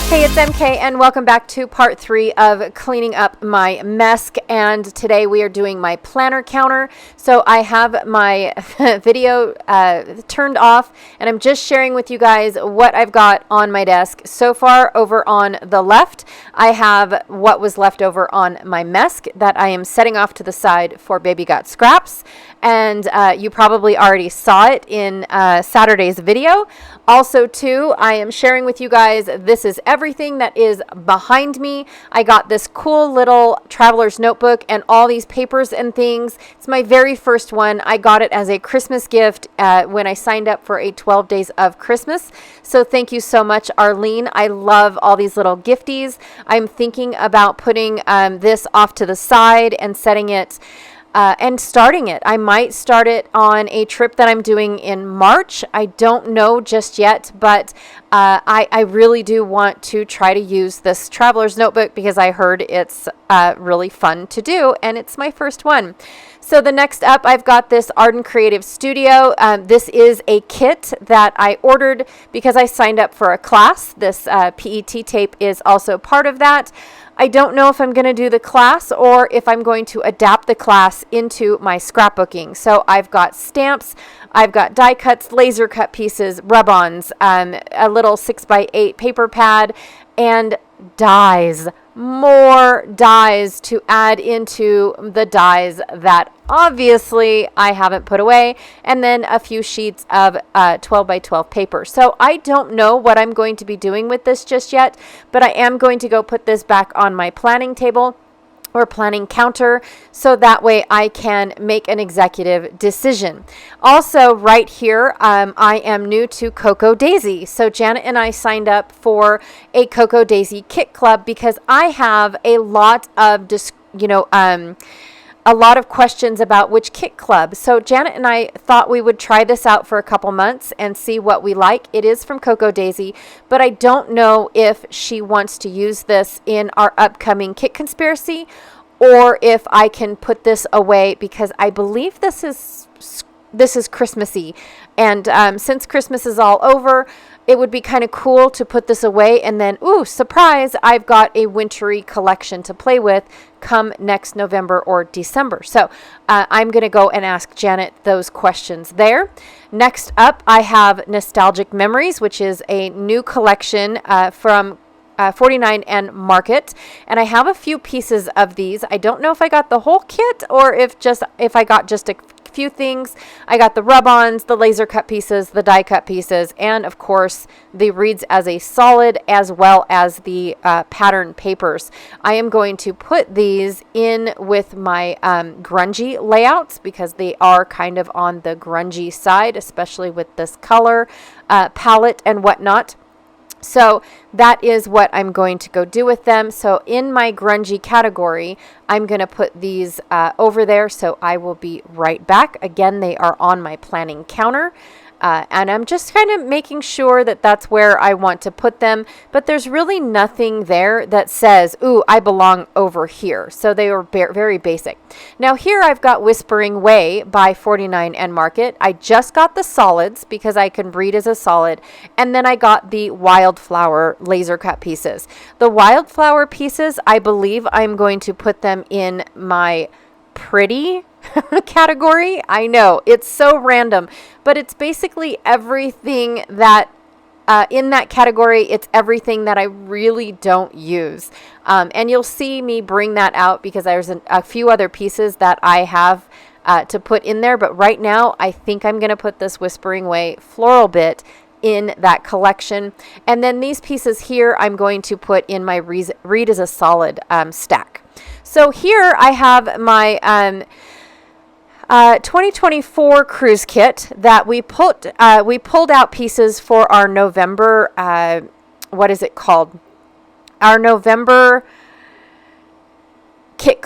Hey, it's MK and welcome back to part 3 of cleaning up my Mesk, and today we are doing my planner counter. So I have my video turned off and I'm just sharing with you guys what I've got on my desk. So far over on the left, I have what was left over on my Mesk that I am setting off to the side for Baby Got Scraps. And you probably already saw it in Saturday's video. Also too, I am sharing with you guys, this is everything that is behind me. I got this cool little traveler's notebook and all these papers and things. It's my very first one. I got it as a Christmas gift when I signed up for a 12 days of Christmas. So thank you so much, Arlene. I love all these little gifties. I'm thinking about putting this off to the side and setting it and starting it. I might start it on a trip that I'm doing in March. I don't know just yet, but I really do want to try to use this traveler's notebook because I heard it's really fun to do, and it's my first one. So the next up, I've got this Arden Creative Studio. This is a kit that I ordered because I signed up for a class. This PET tape is also part of that. I don't know if I'm going to do the class or if I'm going to adapt the class into my scrapbooking. So I've got stamps, I've got die cuts, laser cut pieces, rub-ons, a little 6x8 paper pad, and dies. More dies to add into the dies that obviously I haven't put away, and then a few sheets of 12x12 paper. So I don't know what I'm going to be doing with this just yet, but I am going to go put this back on my planning table or planning counter, so that way I can make an executive decision. Also, right here, I am new to Cocoa Daisy. So Janet and I signed up for a Cocoa Daisy kit club because I have a lot of a lot of questions about which kit club. So Janet and I thought we would try this out for a couple months and see what we like. It is from Cocoa Daisy, but I don't know if she wants to use this in our upcoming kit conspiracy or if I can put this away because I believe this is Christmassy. And since Christmas is all over, it would be kind of cool to put this away and then, ooh, surprise, I've got a wintry collection to play with come next November or December. So I'm going to go and ask Janet those questions there. Next up, I have Nostalgic Memories, which is a new collection from 49 and Market, and I have a few pieces of these. I don't know if I got the whole kit or if I got just a few things. I got the rub-ons, the laser cut pieces, the die cut pieces, and of course the reads as a solid as well as the pattern papers. I am going to put these in with my grungy layouts because they are kind of on the grungy side, especially with this color palette and whatnot. So that is what I'm going to go do with them. So in my grungy category, I'm going to put these over there. So I will be right back. Again, they are on my planning counter. And I'm just kind of making sure that that's where I want to put them. But there's really nothing there that says, ooh, I belong over here. So they are very basic. Now here I've got Whispering Way by 49 and Market. I just got the solids because I can read as a solid. And then I got the Wildflower laser cut pieces. The Wildflower pieces, I believe I'm going to put them in my pretty category. I know it's so random, but it's basically everything that in that category, it's everything that I really don't use. And you'll see me bring that out because there's a few other pieces that I have to put in there. But right now, I think I'm going to put this Whispering Way floral bit in that collection. And then these pieces here, I'm going to put in my read as a solid stack. So here I have my 2024 cruise kit that we pulled out pieces for our November, what is it called? Our November kit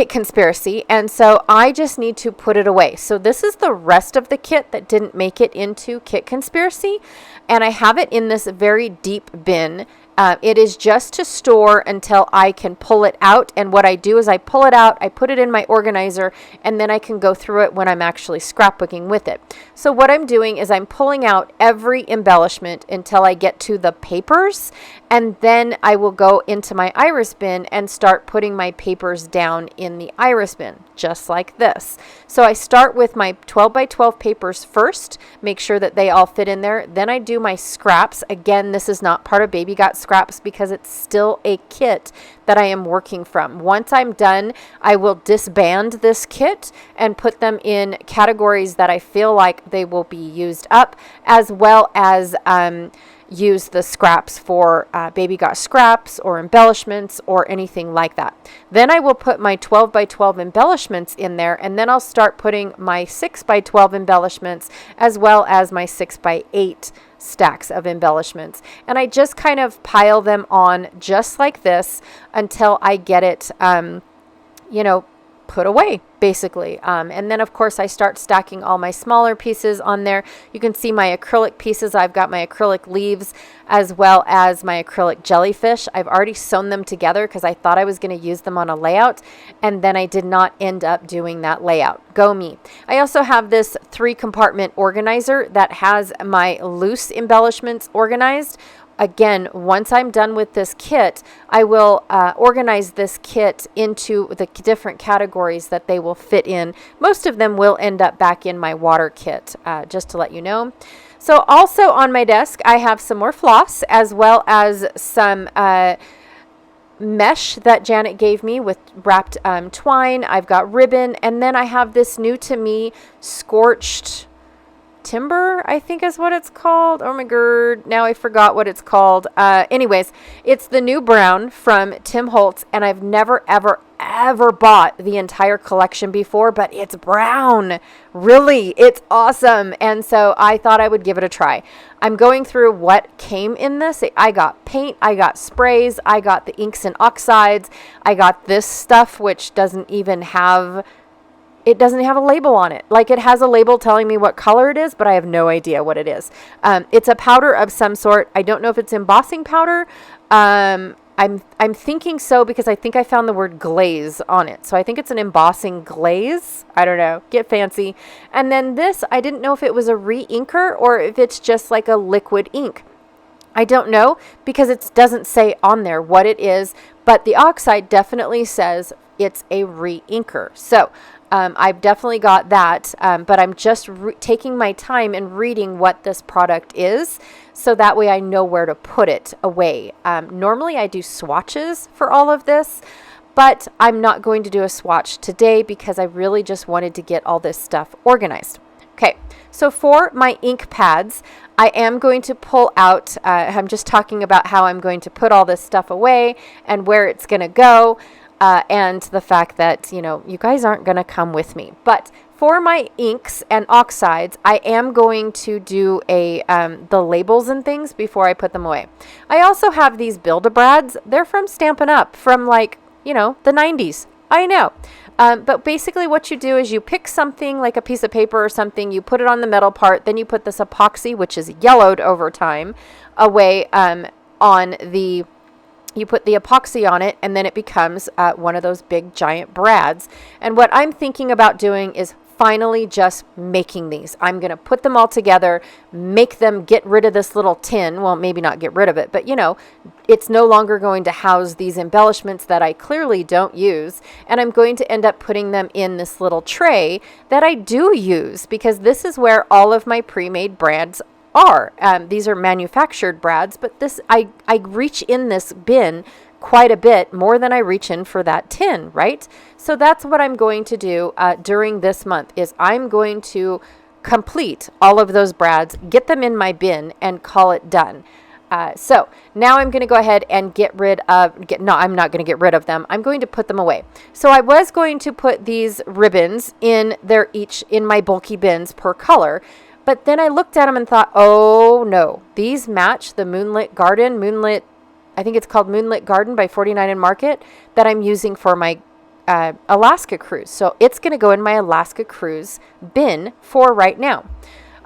conspiracy. And so I just need to put it away. So this is the rest of the kit that didn't make it into kit conspiracy. And I have it in this very deep bin. It is just to store until I can pull it out. And what I do is I pull it out, I put it in my organizer, and then I can go through it when I'm actually scrapbooking with it. So what I'm doing is I'm pulling out every embellishment until I get to the papers, and then I will go into my iris bin and start putting my papers down in the iris bin, just like this. So I start with my 12 by 12 papers first, make sure that they all fit in there. Then I do my scraps. Again, this is not part of Baby Got Scraps because it's still a kit that I am working from. Once I'm done, I will disband this kit and put them in categories that I feel like they will be used up, as well as use the scraps for Baby Got Scraps or embellishments or anything like that. Then I will put my 12 by 12 embellishments in there, and then I'll start putting my 6 by 12 embellishments as well as my 6 by 8 stacks of embellishments. And I just kind of pile them on just like this until I get it, put away, basically. And then, of course, I start stacking all my smaller pieces on there. You can see my acrylic pieces. I've got my acrylic leaves as well as my acrylic jellyfish. I've already sewn them together because I thought I was going to use them on a layout, and then I did not end up doing that layout. Go me. I also have this 3-compartment organizer that has my loose embellishments organized. Again, once I'm done with this kit, I will organize this kit into the different categories that they will fit in. Most of them will end up back in my water kit, just to let you know. So also on my desk, I have some more floss as well as some mesh that Janet gave me with wrapped twine. I've got ribbon, and then I have this new to me scorched timber, I think is what it's called. Oh my god, now I forgot what it's called. Anyways, it's the new brown from Tim Holtz, and I've never ever bought the entire collection before, but it's brown. Really, it's awesome. And so I thought I would give it a try. I'm going through what came in this. I got paint, I got sprays, I got the inks and oxides, I got this stuff which doesn't even have a label on it. Like, it has a label telling me what color it is, but I have no idea what it is. It's a powder of some sort. I don't know if it's embossing powder. I'm thinking so because I think I found the word glaze on it. So I think it's an embossing glaze. I don't know. Get fancy. And then this, I didn't know if it was a re-inker or if it's just like a liquid ink. I don't know because it doesn't say on there what it is, but the oxide definitely says it's a re-inker. So I've definitely got that, but I'm just taking my time and reading what this product is, so that way I know where to put it away. Normally I do swatches for all of this, but I'm not going to do a swatch today because I really just wanted to get all this stuff organized. Okay, so for my ink pads, I am going to pull out, I'm just talking about how I'm going to put all this stuff away and where it's going to go. And the fact that, you guys aren't going to come with me. But for my inks and oxides, I am going to do the labels and things before I put them away. I also have these Build-A-Brads. They're from Stampin' Up! From the 90s. I know. But basically what you do is you pick something like a piece of paper or something, you put it on the metal part, then you put this epoxy, which is yellowed over time, away you put the epoxy on it, and then it becomes one of those big giant brads. And what I'm thinking about doing is finally just making these. I'm going to put them all together, make them, get rid of this little tin. Well, maybe not get rid of it, but it's no longer going to house these embellishments that I clearly don't use. And I'm going to end up putting them in this little tray that I do use, because this is where all of my pre-made brads are. These are manufactured brads, but this I reach in this bin quite a bit more than I reach in for that tin, right? So that's what I'm going to do during this month is I'm going to complete all of those brads, get them in my bin, and call it done. So now I'm going to go ahead and I'm not going to get rid of them. I'm going to put them away. So I was going to put these ribbons in my bulky bins per color. But then I looked at them and thought, oh no, these match the I think it's called Moonlit Garden by 49 and Market that I'm using for my Alaska cruise. So it's going to go in my Alaska cruise bin for right now.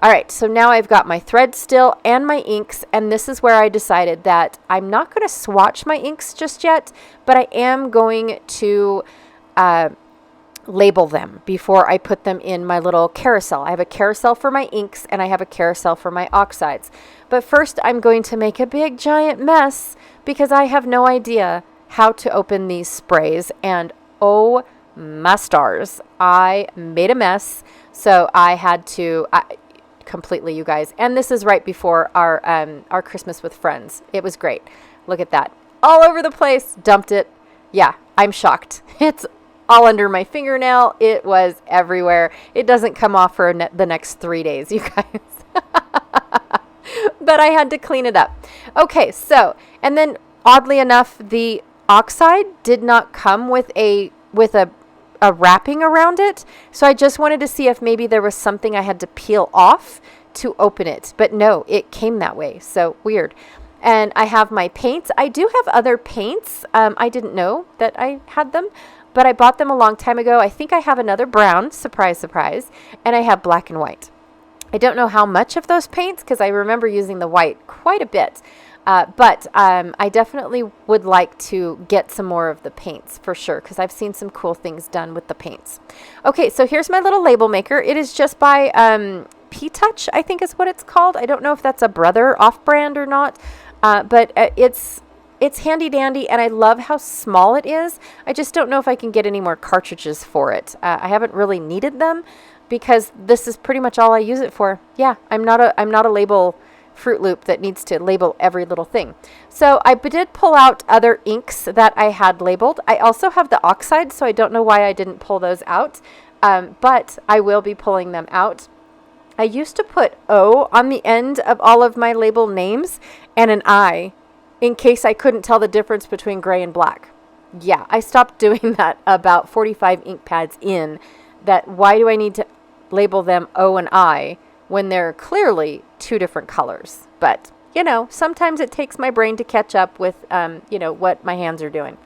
All right, so now I've got my thread still and my inks, and this is where I decided that I'm not going to swatch my inks just yet, but I am going to label them before I put them in my little carousel. I have a carousel for my inks and I have a carousel for my oxides. But first I'm going to make a big giant mess because I have no idea how to open these sprays, and oh my stars, I made a mess. So I had to completely, you guys. And this is right before our Christmas with friends. It was great. Look at that. All over the place. Dumped it. Yeah, I'm shocked. It's all under my fingernail. It was everywhere. It doesn't come off for the next 3 days, you guys. But I had to clean it up. Okay, so, and then oddly enough, the oxide did not come with a wrapping around it. So I just wanted to see if maybe there was something I had to peel off to open it. But no, it came that way. So weird. And I have my paints. I do have other paints. I didn't know that I had them, but I bought them a long time ago. I think I have another brown, surprise, surprise, and I have black and white. I don't know how much of those paints because I remember using the white quite a bit. But I definitely would like to get some more of the paints for sure because I've seen some cool things done with the paints. Okay, so here's my little label maker. It is just by P-Touch, I think is what it's called. I don't know if that's a Brother off-brand or not, but it's handy dandy, and I love how small it is. I just don't know if I can get any more cartridges for it. I haven't really needed them because this is pretty much all I use it for. Yeah, I'm not a label Fruit Loop that needs to label every little thing. So I did pull out other inks that I had labeled. I also have the oxides, so I don't know why I didn't pull those out, but I will be pulling them out. I used to put O on the end of all of my label names and an I in case I couldn't tell the difference between gray and black. Yeah, I stopped doing that about 45 ink pads in. That why do I need to label them O and I when they're clearly two different colors? But, you know, sometimes it takes my brain to catch up with, you know, what my hands are doing.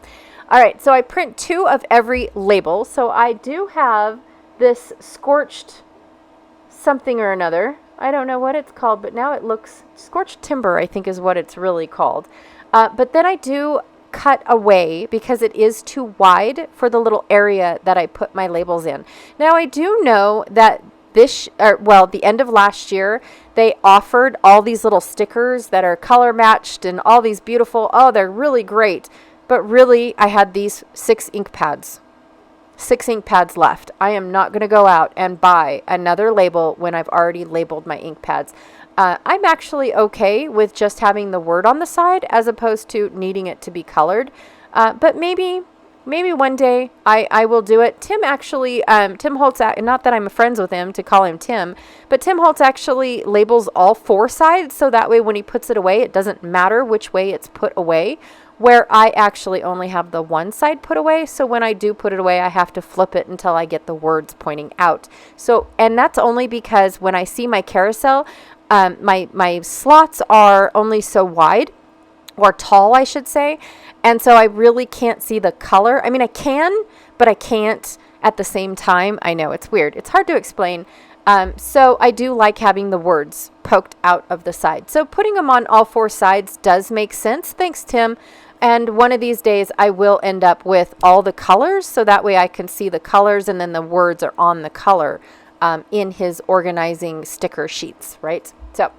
All right, so I print 2 of every label. So I do have this scorched something or another. I don't know what it's called, but now it looks scorched timber, I think is what it's really called. But then I do cut away because it is too wide for the little area that I put my labels in. Now I do know that the end of last year, they offered all these little stickers that are color matched and all these beautiful, they're really great. But really, I had these 6 ink pads. 6 ink pads left. I am not going to go out and buy another label when I've already labeled my ink pads. I'm actually okay with just having the word on the side as opposed to needing it to be colored. But maybe one day I will do it. Tim actually, Tim Holtz, not that I'm friends with him to call him Tim, but Tim Holtz actually labels all 4 sides. So that way when he puts it away, it doesn't matter which way it's put away, where I actually only have the one side put away. So when I do put it away, I have to flip it until I get the words pointing out. So, and that's only because when I see my carousel, my slots are only so wide, or tall, I should say. And so I really can't see the color. I mean, I can, but I can't at the same time. I know it's weird. It's hard to explain. So I do like having the words poked out of the side. So putting them on all 4 sides does make sense. Thanks, Tim. And one of these days I will end up with all the colors. So that way I can see the colors and then the words are on the color in his organizing sticker sheets, right? So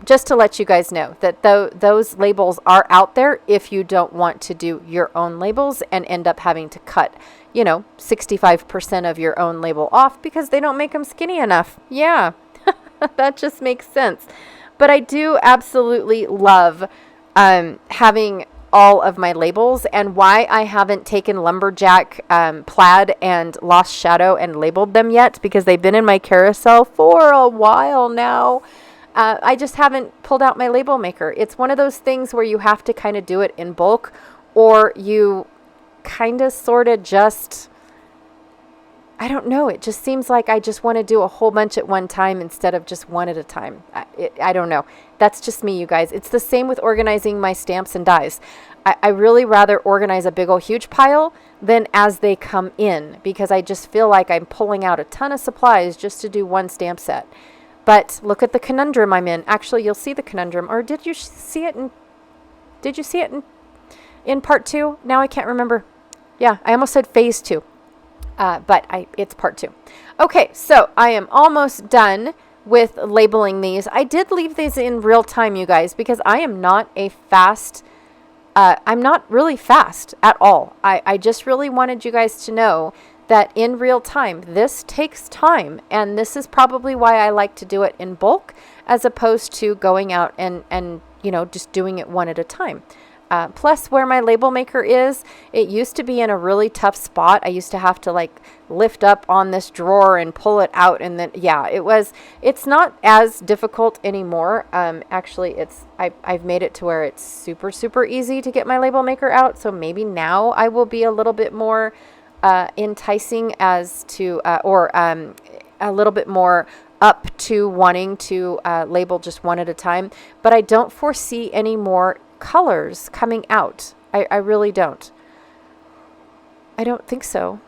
just to let you guys know that those labels are out there if you don't want to do your own labels and end up having to cut, 65% of your own label off because they don't make them skinny enough. Yeah, that just makes sense. But I do absolutely love having all of my labels, and why I haven't taken Lumberjack, Plaid, and Lost Shadow and labeled them yet, because they've been in my carousel for a while now. I just haven't pulled out my label maker. It's one of those things where you have to kind of do it in bulk, or you kind of sort of just, I don't know. It just seems like I just want to do a whole bunch at one time instead of just one at a time. I don't know. That's just me, you guys. It's the same with organizing my stamps and dies. I really rather organize a big old huge pile than as they come in, because I just feel like I'm pulling out a ton of supplies just to do one stamp set. But look at the conundrum I'm in. Actually, you'll see the conundrum. Or did you see it in part 2? Now I can't remember. Yeah, I almost said phase 2. But it's part 2. Okay, so I am almost done with labeling these. I did leave these in real time, you guys, because I am not a fast, I'm not really fast at all. I just really wanted you guys to know that in real time, this takes time. And this is probably why I like to do it in bulk as opposed to going out and just doing it one at a time. Plus, where my label maker is, it used to be in a really tough spot. I used to have to lift up on this drawer and pull it out. And then, it's not as difficult anymore. Actually, I've made it to where it's super, super easy to get my label maker out. So maybe now I will be a little bit more enticing as to, or a little bit more up to wanting to label just one at a time. But I don't foresee any more colors coming out. I really don't. I don't think so.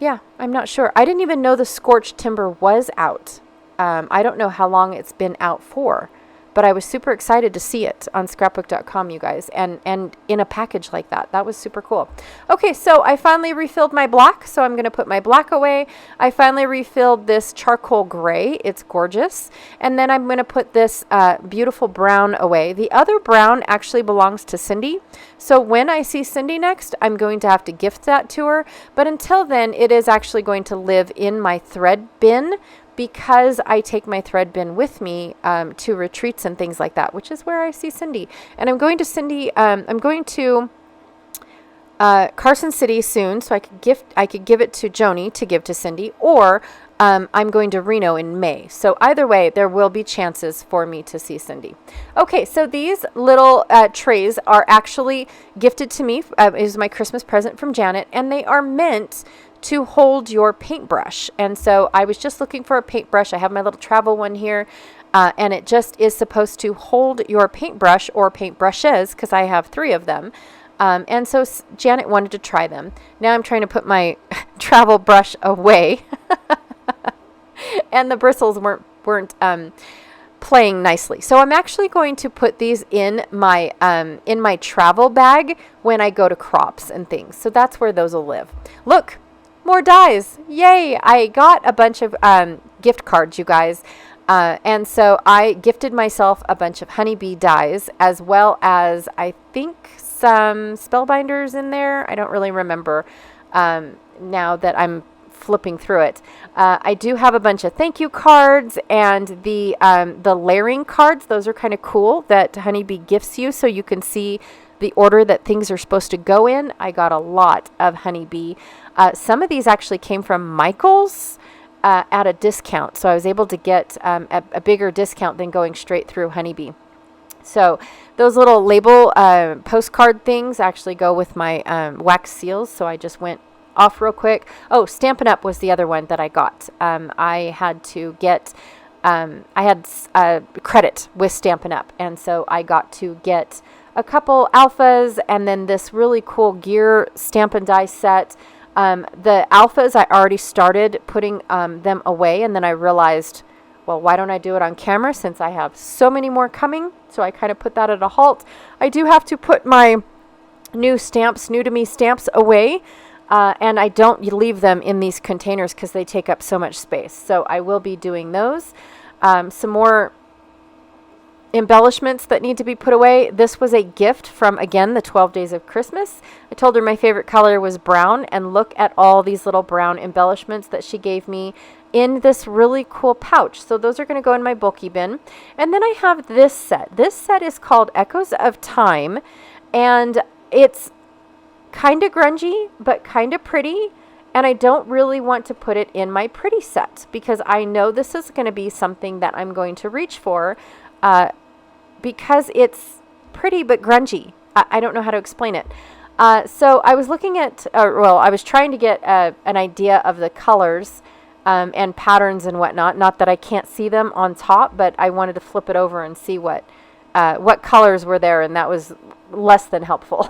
Yeah, I'm not sure. I didn't even know the Scorched Timber was out. I don't know how long it's been out for, but I was super excited to see it on scrapbook.com, you guys, and in a package like that. That was super cool. Okay, so I finally refilled my black, so I'm going to put my black away. I finally refilled this charcoal gray. It's gorgeous. And then I'm going to put this beautiful brown away. The other brown actually belongs to Cindy. So when I see Cindy next, I'm going to have to gift that to her. But until then, it is actually going to live in my thread bin, because I take my thread bin with me to retreats and things like that, which is where I see Cindy. And I'm going to Carson City soon, so I could give it to Joni to give to Cindy, or I'm going to Reno in May. So either way, there will be chances for me to see Cindy. Okay, so these little trays are actually gifted to me. It was my Christmas present from Janet, and they are meant to hold your paintbrush. And so I was just looking for a paintbrush. I have my little travel one here, and it just is supposed to hold your paintbrush or paintbrushes, because I have 3 of them. And so Janet wanted to try them. Now I'm trying to put my travel brush away, and the bristles weren't playing nicely. So I'm actually going to put these in my travel bag when I go to crops and things. So that's where those will live. Look, more dies. Yay. I got a bunch of gift cards, you guys. And so I gifted myself a bunch of honeybee dies, as well as I think some spellbinders in there. I don't really remember now that I'm flipping through it. I do have a bunch of thank you cards, and the layering cards. Those are kind of cool that Honeybee gifts you, so you can see the order that things are supposed to go in. I got a lot of Honeybee. Some of these actually came from Michael's at a discount, so I was able to get a bigger discount than going straight through Honeybee. So those little label postcard things actually go with my wax seals, so I just went off real quick. Oh, Stampin' Up! Was the other one that I got. I had to get, I had credit with Stampin' Up!, and so I got to get a couple alphas and then this really cool gear Stampin' Die set. The alphas, I already started putting them away, and then I realized, well, why don't I do it on camera since I have so many more coming? So I kind of put that at a halt. I do have to put my new to me stamps away, and I don't leave them in these containers because they take up so much space. So I will be doing those. Some more embellishments that need to be put away. This was a gift from, again, the 12 Days of Christmas. I told her my favorite color was brown, and look at all these little brown embellishments that she gave me in this really cool pouch. So those are going to go in my bulky bin. And then I have this set. This set is called Echoes of Time, and it's kind of grungy, but kind of pretty. And I don't really want to put it in my pretty set because I know this is going to be something that I'm going to reach for because it's pretty but grungy. I don't know how to explain it. So I was looking at, I was trying to get an idea of the colors and patterns and whatnot. Not that I can't see them on top, but I wanted to flip it over and see what colors were there, and that was less than helpful.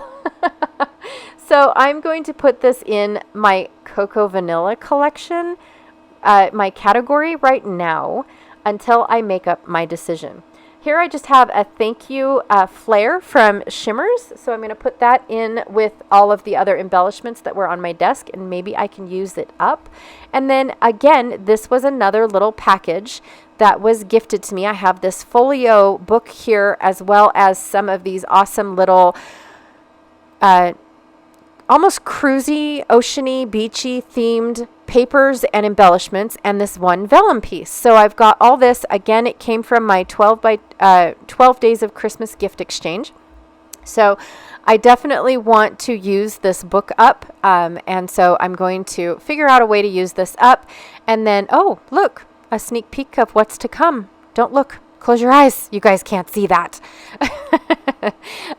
So I'm going to put this in my Cocoa Vanilla collection, my category right now. until I make up my decision. Here I just have a thank you flare from Shimmers. So I'm going to put that in with all of the other embellishments that were on my desk, and maybe I can use it up. And then again, this was another little package that was gifted to me. I have this folio book here, as well as some of these awesome little almost cruisy, oceany, beachy themed papers and embellishments, and this one vellum piece. So I've got all this. Again, it came from my 12 Days of Christmas gift exchange. So I definitely want to use this book up. And so I'm going to figure out a way to use this up. And then, oh, look, a sneak peek of what's to come. Don't look. Close your eyes. You guys can't see that.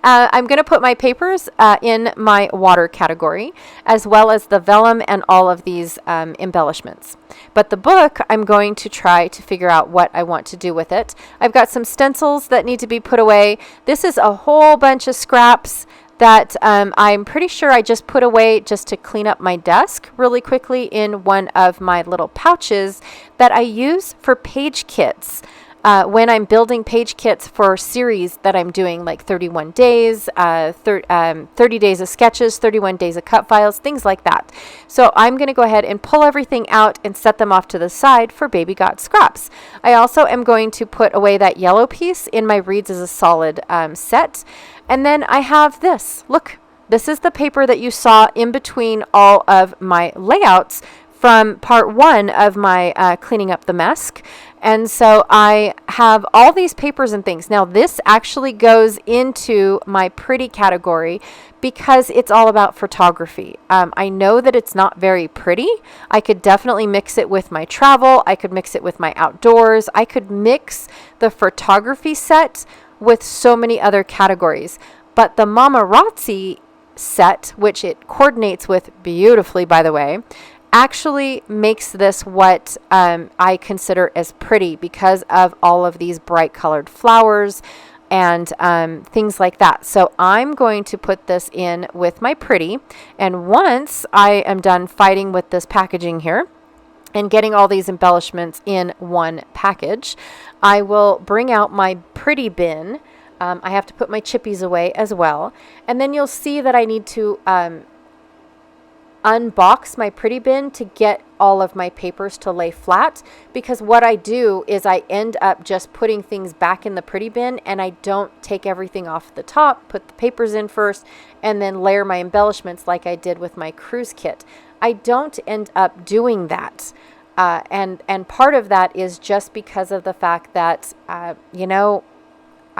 I'm going to put my papers in my water category, as well as the vellum and all of these embellishments. But the book, I'm going to try to figure out what I want to do with it. I've got some stencils that need to be put away. This is a whole bunch of scraps that I'm pretty sure I just put away just to clean up my desk really quickly in one of my little pouches that I use for page kits. When I'm building page kits for series that I'm doing, like 31 days, 30 days of sketches, 31 days of cut files, things like that. So I'm going to go ahead and pull everything out and set them off to the side for Baby Got Scraps. I also am going to put away that yellow piece in my Reads as a Solid set. And then I have this. Look, this is the paper that you saw in between all of my layouts from part 1 of my Cleaning Up the Mesk. And so I have all these papers and things. Now this actually goes into my pretty category because it's all about photography. I know that it's not very pretty. I could definitely mix it with my travel. I could mix it with my outdoors. I could mix the photography set with so many other categories. But the Mamarazzi set, which it coordinates with beautifully, by the way, actually makes this what I consider as pretty because of all of these bright colored flowers and things like that. So I'm going to put this in with my pretty, and once I am done fighting with this packaging here and getting all these embellishments in one package, I will bring out my pretty bin. I have to put my chippies away as well, and then you'll see that I need to unbox my pretty bin to get all of my papers to lay flat, because what I do is I end up just putting things back in the pretty bin, and I don't take everything off the top, put the papers in first, and then layer my embellishments like I did with my cruise kit. I don't end up doing that. And part of that is just because of the fact that,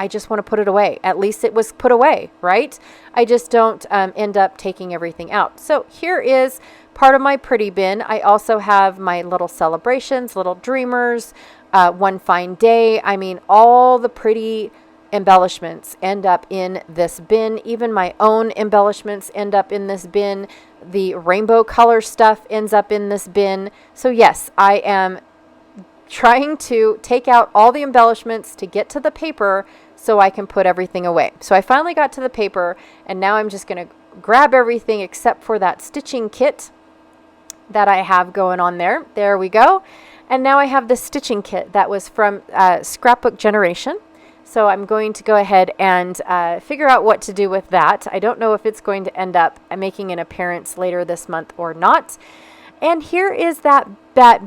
I just want to put it away. At least it was put away, right? I just don't end up taking everything out. So here is part of my pretty bin. I also have my little celebrations, little dreamers, one fine day. I mean, all the pretty embellishments end up in this bin. Even my own embellishments end up in this bin. The rainbow color stuff ends up in this bin. So yes, I am trying to take out all the embellishments to get to the paper so I can put everything away. So I finally got to the paper, and now I'm just going to grab everything except for that stitching kit that I have going on there. There we go. And now I have the stitching kit that was from Scrapbook Generation. So I'm going to go ahead and figure out what to do with that. I don't know if it's going to end up making an appearance later this month or not. And here is that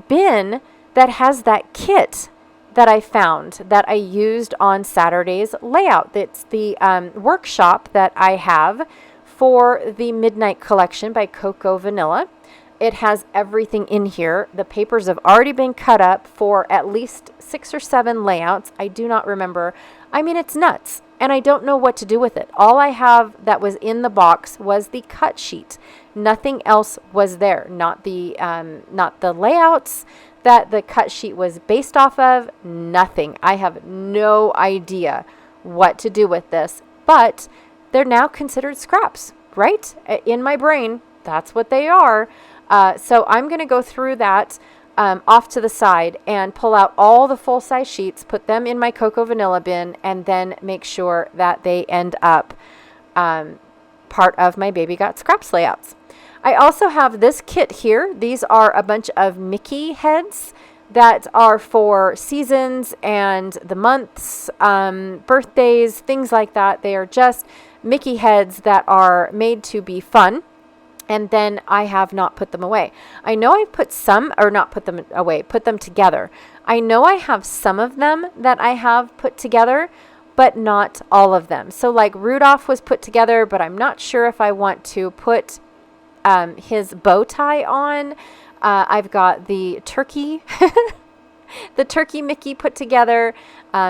bin that has that kit that I found that I used on Saturday's layout. It's the workshop that I have for the Midnight Collection by Cocoa Vanilla. It has everything in here. The papers have already been cut up for at least 6 or 7 layouts. I do not remember. I mean, it's nuts, and I don't know what to do with it. All I have that was in the box was the cut sheet. Nothing else was there. Not the layouts that the cut sheet was based off of. Nothing. I have no idea what to do with this, but they're now considered scraps, right? In my brain, that's what they are. So I'm going to go through that off to the side and pull out all the full-size sheets, put them in my Cocoa Vanilla bin, and then make sure that they end up part of my Baby Got Scraps layouts. I also have this kit here. These are a bunch of Mickey heads that are for seasons and the months, birthdays, things like that. They are just Mickey heads that are made to be fun. And then I have not put them away. I know I've put some, or not put them away, put them together. I know I have some of them that I have put together, but not all of them. So like Rudolph was put together, but I'm not sure if I want to put his bow tie on. I've got the turkey, the turkey Mickey put together.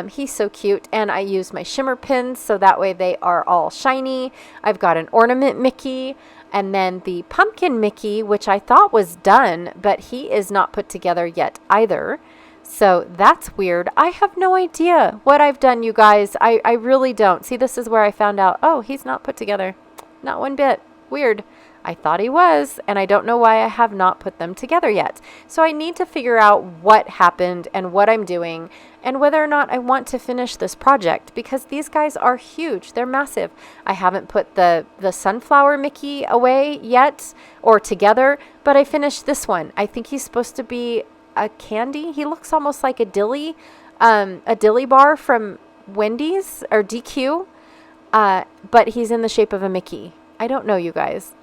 He's so cute. And I use my shimmer pins so that way they are all shiny. I've got an ornament Mickey. And then the pumpkin Mickey, which I thought was done, but he is not put together yet either. So that's weird. I have no idea what I've done, you guys. I really don't. See, this is where I found out, oh, he's not put together. Not one bit. Weird. I thought he was, and I don't know why I have not put them together yet. So I need to figure out what happened and what I'm doing and whether or not I want to finish this project, because these guys are huge. They're massive. I haven't put the sunflower Mickey away yet or together, but I finished this one. I think he's supposed to be a candy. He looks almost like a dilly bar from Wendy's or DQ, but he's in the shape of a Mickey. I don't know, you guys.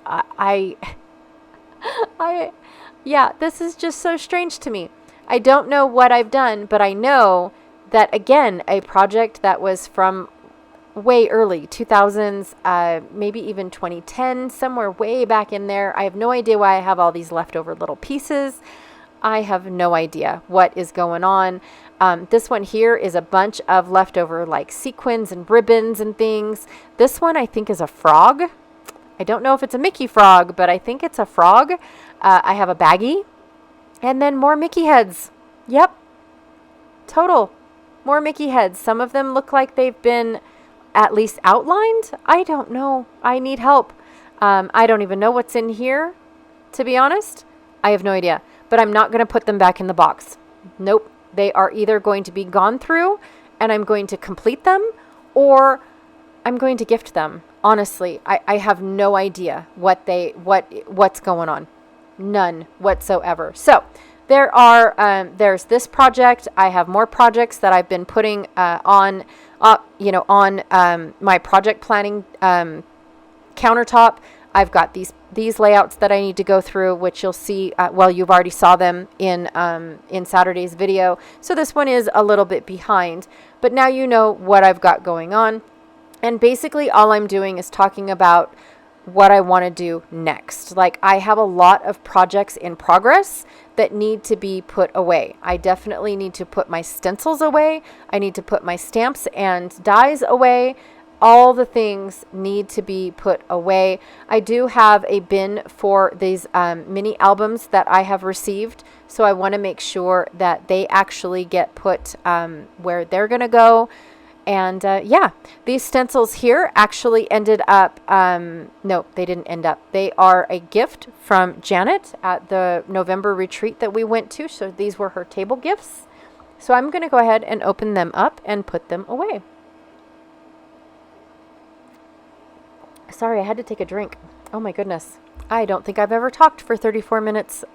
Yeah, this is just so strange to me. I don't know what I've done, but I know that, again, a project that was from way early, 2000s, maybe even 2010, somewhere way back in there. I have no idea why I have all these leftover little pieces. I have no idea what is going on. This one here is a bunch of leftover like sequins and ribbons and things. This one I think is a frog. I don't know if it's a Mickey frog, but I think it's a frog. I have a baggie. And then more Mickey heads. Yep. Total. More Mickey heads. Some of them look like they've been at least outlined. I don't know. I need help. I don't even know what's in here, to be honest. I have no idea. But I'm not going to put them back in the box. Nope. They are either going to be gone through and I'm going to complete them, or I'm going to gift them. Honestly, I have no idea what's going on. None whatsoever. So there's this project. I have more projects that I've been putting on my project planning countertop. I've got these layouts that I need to go through, which you'll see. You've already saw them in Saturday's video. So this one is a little bit behind, but now you know what I've got going on. And basically all I'm doing is talking about what I want to do next. Like, I have a lot of projects in progress that need to be put away. I definitely need to put my stencils away. I need to put my stamps and dies away. All the things need to be put away. I do have a bin for these mini albums that I have received. So I want to make sure that they actually get put where they're going to go. And these stencils here actually ended up, no, they didn't end up. They are a gift from Janet at the November retreat that we went to. So these were her table gifts. So I'm going to go ahead and open them up and put them away. Sorry, I had to take a drink. Oh my goodness. I don't think I've ever talked for 34 minutes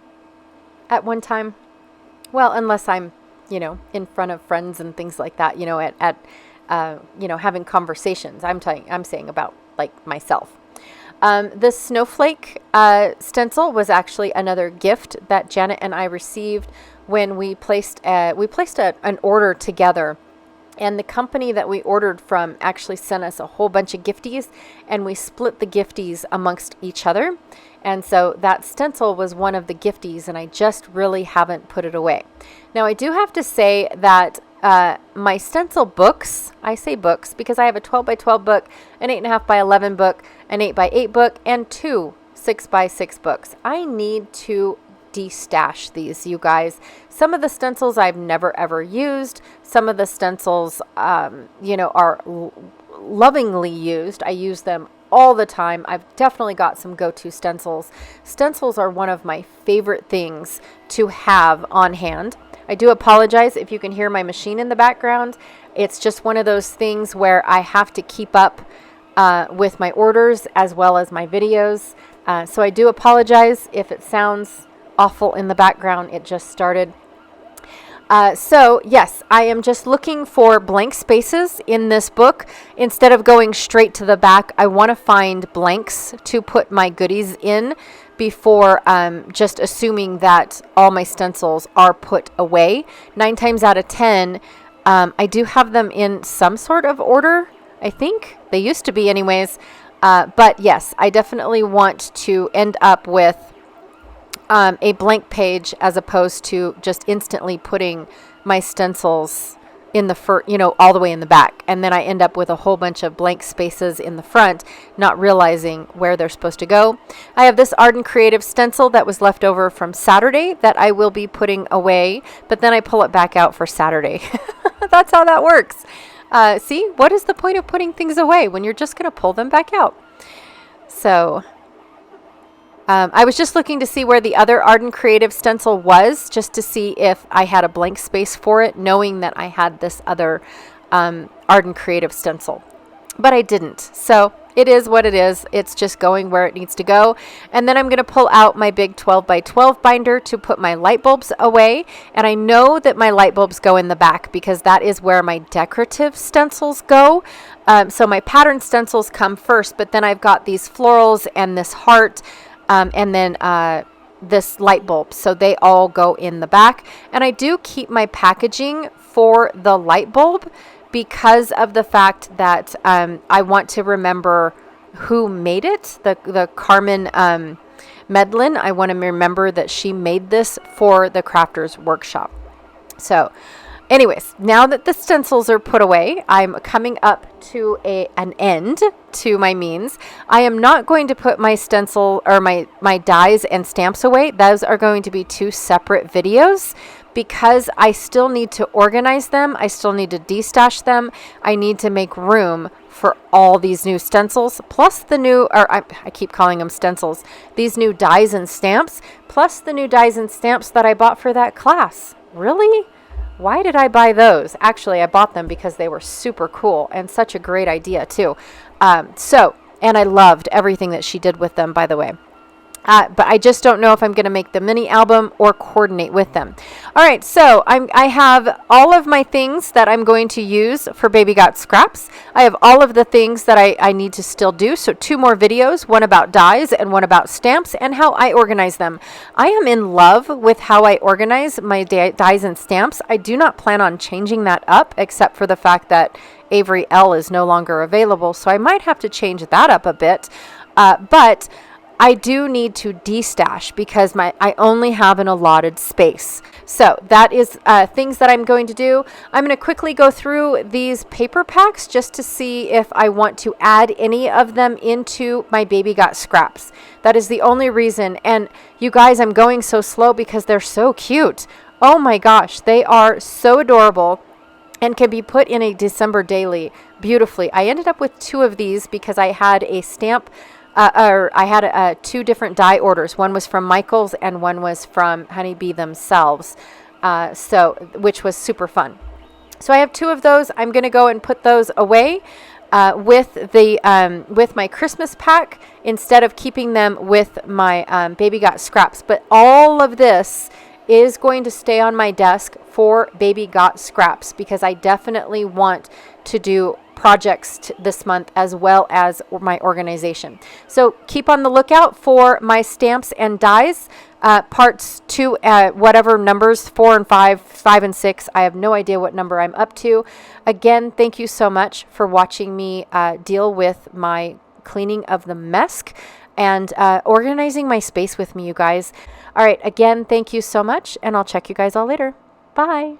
at one time. Well, unless I'm, in front of friends and things like that, at having conversations. I'm saying about like myself. This snowflake stencil was actually another gift that Janet and I received when we placed an order together. And the company that we ordered from actually sent us a whole bunch of gifties, and we split the gifties amongst each other. And so that stencil was one of the gifties, and I just really haven't put it away. Now, I do have to say that my stencil books, I say books because I have a 12 by 12 book, an 8.5 by 11 book, an 8 by 8 book, and 2 6 by 6 books. I need to de-stash these, you guys. Some of the stencils I've never ever used. Some of the stencils, are lovingly used. I use them all the time. I've definitely got some go-to stencils. Stencils are one of my favorite things to have on hand. I do apologize if you can hear my machine in the background. It's just one of those things where I have to keep up with my orders as well as my videos. So I do apologize if it sounds awful in the background. It just started. So yes, I am just looking for blank spaces in this book. Instead of going straight to the back, I want to find blanks to put my goodies in before just assuming that all my stencils are put away. 9 times out of 10, I do have them in some sort of order. I think they used to be anyways. But yes, I definitely want to end up with a blank page as opposed to just instantly putting my stencils in the all the way in the back. And then I end up with a whole bunch of blank spaces in the front, not realizing where they're supposed to go. I have this Art and Creative stencil that was left over from Saturday that I will be putting away, but then I pull it back out for Saturday. That's how that works. See, what is the point of putting things away when you're just going to pull them back out? So I was just looking to see where the other Art and Creative stencil was, just to see if I had a blank space for it, knowing that I had this other Art and Creative stencil. But I didn't. So it is what it is. It's just going where it needs to go. And then I'm going to pull out my big 12 by 12 binder to put my light bulbs away. And I know that my light bulbs go in the back because that is where my decorative stencils go. So my pattern stencils come first, but then I've got these florals and this heart, and then this light bulb. So they all go in the back. And I do keep my packaging for the light bulb because of the fact that I want to remember who made it. The Carmen Medlin, I want to remember that she made this for the Crafters Workshop. So anyways, now that the stencils are put away, I'm coming up to an end to my means. I am not going to put my stencil or my dies and stamps away. Those are going to be 2 separate videos because I still need to organize them. I still need to destash them. I need to make room for all these new stencils, plus the new, or I keep calling them stencils, these new dies and stamps, plus the new dies and stamps that I bought for that class. Really? Why did I buy those? Actually, I bought them because they were super cool and such a great idea too. And I loved everything that she did with them, by the way. But I just don't know if I'm going to make the mini album or coordinate with them. All right, so I have all of my things that I'm going to use for Baby Got Scraps. I have all of the things that I need to still do. So 2 more videos, one about dies and one about stamps and how I organize them. I am in love with how I organize my dies and stamps. I do not plan on changing that up, except for the fact that Avery L is no longer available. So I might have to change that up a bit. But I do need to destash because I only have an allotted space. So that is things that I'm going to do. I'm going to quickly go through these paper packs just to see if I want to add any of them into my Baby Got Scraps. That is the only reason. And you guys, I'm going so slow because they're so cute. Oh my gosh, they are so adorable and can be put in a December daily beautifully. I ended up with 2 of these because I had a stamp I had 2 different die orders. One was from Michaels and one was from Honeybee themselves, which was super fun. So I have 2 of those. I'm going to go and put those away with my Christmas pack instead of keeping them with my Baby Got Scraps. But all of this is going to stay on my desk for Baby Got Scraps because I definitely want to do projects this month as well as my organization. So keep on the lookout for my stamps and dies, parts 2, whatever numbers, 4 and 5, 5 and 6. I have no idea what number I'm up to. Again, thank you so much for watching me deal with my cleaning of the Mesk and organizing my space with me, you guys. All right, again, thank you so much, and I'll check you guys all later. Bye.